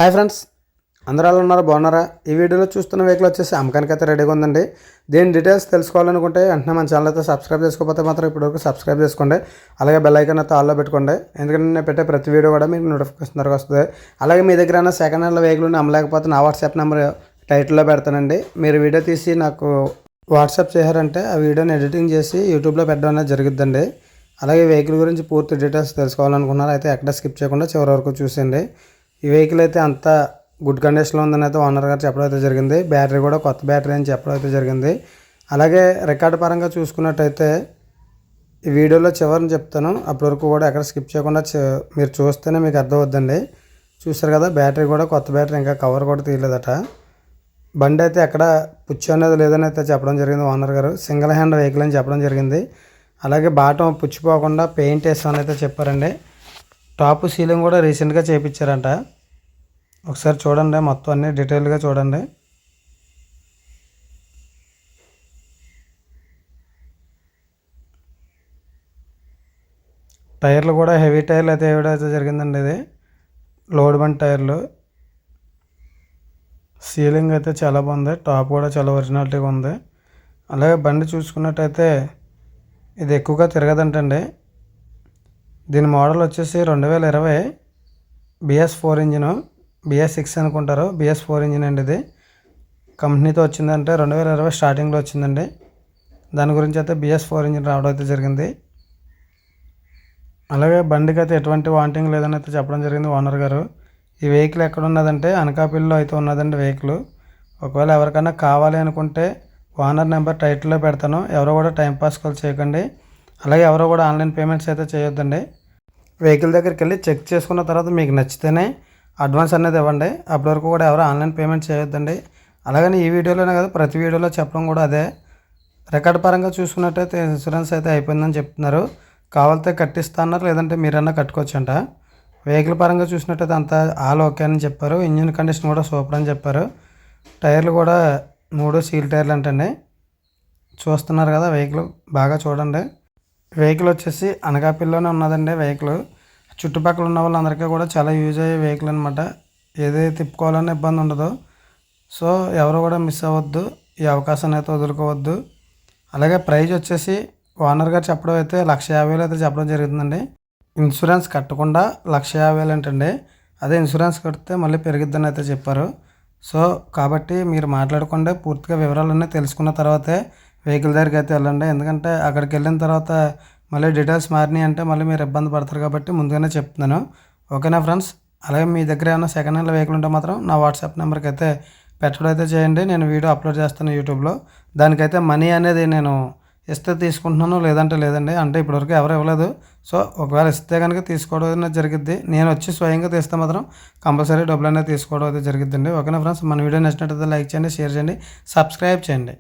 Hi friends, అందరూ ఎలా ఉన్నారు? బాగున్నారా? ఈ వీడియోలో చూస్తున్న వెహికల్ వచ్చేసి అమ్మకానికి అయితే రెడీగా ఉందండి. దీని డీటెయిల్స్ తెలుసుకోవాలనుకుంటే వెంటనే మన ఛానల్ అయితే సబ్స్క్రైబ్ చేసుకోకపోతే మాత్రం ఇప్పటివరకు సబ్స్క్రైబ్ చేసుకోండి. అలాగే బెల్ ఐకాన్ అయితే ఆల్లో పెట్టుకోండి. ఎందుకంటే నేను పెట్టే ప్రతి వీడియో కూడా మీకు నోటిఫికేషన్ ద్వారా వస్తుంది. అలాగే మీ దగ్గర ఏమైనా సెకండ్ హ్యాండ్ వెహికల్ అమ్మలేకపోతే నా వాట్సాప్ నెంబర్ టైటిల్లో పెడతానండి. మీరు వీడియో తీసి నాకు వాట్సాప్ చేశారంటే ఆ వీడియోని ఎడిటింగ్ చేసి యూట్యూబ్లో పెట్టడం అనేది జరుగుతుందండి. అలాగే వెహికల్ గురించి పూర్తి డీటెయిల్స్ తెలుసుకోవాలనుకున్నారు అయితే ఎక్కడ స్కిప్ చేయకుండా చివరి వరకు చూసేయండి. ఈ వెహికల్ అయితే అంత గుడ్ కండిషన్లో ఉందని అయితే ఓనర్ గారు చెప్పడం అయితే జరిగింది. బ్యాటరీ కూడా కొత్త బ్యాటరీ అని చెప్పడం అయితే జరిగింది. అలాగే రికార్డు పరంగా చూసుకున్నట్టయితే ఈ వీడియోలో చివరిని చెప్తాను, అప్పటి వరకు కూడా ఎక్కడ స్కిప్ చేయకుండా మీరు చూస్తేనే మీకు అర్థమవుద్దండి. చూస్తారు కదా, బ్యాటరీ కూడా కొత్త బ్యాటరీ, ఇంకా కవర్ కూడా తీయలేదట. బండి అయితే ఎక్కడ పుచ్చు అనేది లేదని అయితే చెప్పడం జరిగింది ఓనర్ గారు. సింగిల్ హ్యాండ్ వెహికల్ అని చెప్పడం జరిగింది. అలాగే బాటం పుచ్చిపోకుండా పెయింట్ వేస్తామని అయితే చెప్పారండి. టాప్ సీలింగ్ కూడా రీసెంట్గా చేయించారంట. ఒకసారి చూడండి, మొత్తం అన్నీ డీటెయిల్గా చూడండి. టైర్లు కూడా హెవీ టైర్లు అయితే వేయడం జరిగిందండి. ఇది లోడ్ బండి టైర్లు. సీలింగ్ అయితే చాలా బాగుంది. టాప్ కూడా చాలా ఒరిజినాలిటీగా ఉంది. అలాగే బండి చూసుకున్నట్టయితే ఇది ఎక్కువగా తిరగదంటండి. దీని మోడల్ వచ్చేసి 2020 BS4 ఇంజిన్, BS6 అనుకుంటారు. BS4 ఇంజిన్ అండి. ఇది కంపెనీతో వచ్చిందంటే 2020 స్టార్టింగ్లో వచ్చిందండి. దాని గురించి అయితే BS4 ఇంజిన్ రావడం అయితే జరిగింది. అలాగే బండికి అయితే ఎటువంటి వాంటింగ్ లేదని అయితే చెప్పడం జరిగింది ఓనర్ గారు. ఈ వెహికల్ ఎక్కడ ఉన్నదంటే అనకాపల్లిలో అయితే ఉన్నదండి వెహికల్. ఒకవేళ ఎవరికైనా కావాలి అనుకుంటే ఓనర్ నెంబర్ టైటిల్లో పెడతాను. ఎవరో కూడా టైంపాస్ కాల్ చేయకండి. అలాగే ఎవరో కూడా ఆన్లైన్ పేమెంట్స్ అయితే చేయొద్దండి. వెహికల్ దగ్గరికి వెళ్ళి చెక్ చేసుకున్న తర్వాత మీకు నచ్చితేనే అడ్వాన్స్ అనేది ఇవ్వండి. అప్పటి వరకు కూడా ఎవరు ఆన్లైన్ పేమెంట్ చేయొద్దండి. అలాగని ఈ వీడియోలోనే కాదు, ప్రతి వీడియోలో చెప్పడం కూడా అదే. రికార్డ్ పరంగా చూసుకున్నట్టయితే ఇన్సూరెన్స్ అయితే అయిపోయిందని చెప్తున్నారు. కావాలితే కట్టిస్తా అన్నారు, లేదంటే మీరన్నా కట్టుకోవచ్చంట. వెహికల్ పరంగా చూసినట్టయితే అంతా ఆల్ ఓకే అని చెప్పారు. ఇంజిన్ కండిషన్ కూడా సూపర్ అని చెప్పారు. టైర్లు కూడా 3 సీల్ టైర్లు అంటండి. చూస్తున్నారు కదా, వెహికల్ బాగా చూడండి. వెహికల్ వచ్చేసి అనకాపల్లిలోనే ఉన్నదండి వెహికల్. చుట్టుపక్కల ఉన్న వాళ్ళందరికీ కూడా చాలా యూజ్ అయ్యే వెహికల్ అనమాట. ఏదైతే తిప్పుకోవాలన్నా ఇబ్బంది ఉండదు. సో ఎవరు కూడా మిస్ అవ్వద్దు, ఈ అవకాశాన్ని అయితే వదులుకోవద్దు. అలాగే ప్రైజ్ వచ్చేసి ఓనర్ గారు చెప్పడం అయితే 1,50,000 అయితే చెప్పడం జరుగుతుందండి. ఇన్సూరెన్స్ కట్టకుండా 1,50,000 ఏంటండి. అదే ఇన్సూరెన్స్ కడితే మళ్ళీ పెరిగిద్దని అయితే చెప్పారు. సో కాబట్టి మీరు మాట్లాడకుండా పూర్తిగా వివరాలన్నీ తెలుసుకున్న తర్వాతే వెహికల్ దగ్గరికి అయితే వెళ్ళండి. ఎందుకంటే అక్కడికి వెళ్ళిన తర్వాత మళ్ళీ డీటెయిల్స్ మారినాయి అంటే మళ్ళీ మీరు ఇబ్బంది పడతారు కాబట్టి ముందుగానే చెప్తున్నాను. ఓకేనా ఫ్రెండ్స్? అలాగే మీ దగ్గర ఏమైనా సెకండ్ హ్యాండ్ వెహికల్ ఉంటే మాత్రం నా వాట్సాప్ నెంబర్కి అయితే పెట్టడం అయితే చేయండి. నేను వీడియో అప్లోడ్ చేస్తాను యూట్యూబ్లో. దానికైతే మనీ అనేది నేను ఇస్తే తీసుకుంటున్నాను, లేదంటే లేదండి. అంటే ఇప్పటివరకు ఎవరు ఇవ్వలేదు. సో ఒకవేళ ఇస్తే కనుక తీసుకోవడం అనేది జరిగిద్ది. నేను వచ్చి స్వయంగా తీస్తే మాత్రం కంపల్సరీ డబ్బులు అనేది తీసుకోవడం అయితే జరిగిద్దండి. ఓకేనా ఫ్రెండ్స్? మన వీడియో నచ్చినట్లయితే లైక్ చేయండి, షేర్ చేయండి, సబ్స్క్రైబ్ చేయండి.